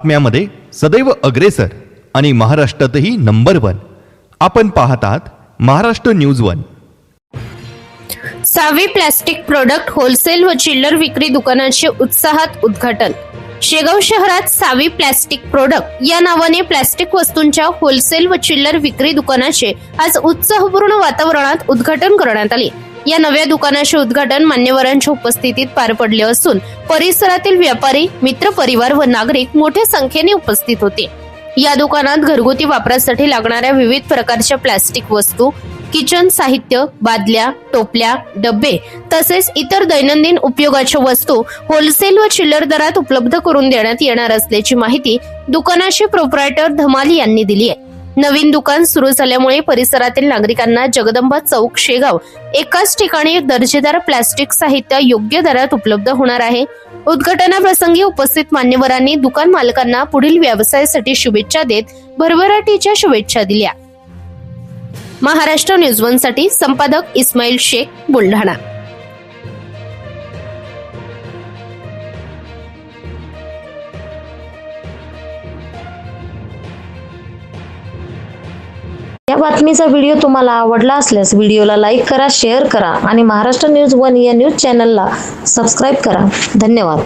बातम्यामध्ये सदैव अग्रेसर आणि महाराष्ट्रातही नंबर 1 आपण पाहतात महाराष्ट्र न्यूज 1। सावी प्लास्टिक प्रोडक्ट होलसेल व चिल्लर विक्री दुकानाचे उत्साहात उद्घाटन। शेगाव शहरात सावी प्लास्टिक प्रोडक्ट या नावाने प्लास्टिक वस्तूंच्या होलसेल व चिल्लर विक्री दुकानाचे आज उत्साहपूर्ण वातावरणात उद्घाटन करण्यात आले। या नव्या दुकानाचे उद्घाटन मान्यवरांच्या उपस्थितीत पार पडले असून परिसरातील व्यापारी, मित्र परिवार व नागरिक मोठ्या संख्येने उपस्थित होते। या दुकानात घरगुती वापरासाठी लागणाऱ्या विविध प्रकारच्या प्लास्टिक वस्तू, किचन साहित्य, बादल्या, टोपल्या, डब्बे तसेच इतर दैनंदिन उपयोगाच्या वस्तू होलसेल व चिल्लर दरात उपलब्ध करून देण्यात येणार असल्याची माहिती दुकानाचे प्रोप्रायटर धमाल यांनी दिली आहे। नवीन दुकान सुरू झाल्यामुळे परिसरातील नागरिकांना जगदंबा चौक शेगाव एकाच ठिकाणी दर्जेदार प्लास्टिक साहित्य योग्य दरात उपलब्ध होणार आहे। उद्घाटनाप्रसंगी उपस्थित मान्यवरांनी दुकान मालकांना पुढील व्यवसायासाठी शुभेच्छा देत भरभराटीच्या शुभेच्छा दिल्या। महाराष्ट्र न्यूज 1 साठी संपादक इस्माईल शेख, बुलढाणा। या बातमीचा व्हिडिओ तुम्हाला आवडला असल्यास व्हिडिओला लाईक करा, शेअर करा आणि महाराष्ट्र न्यूज 1 या न्यूज चॅनलला सबस्क्राईब करा। धन्यवाद।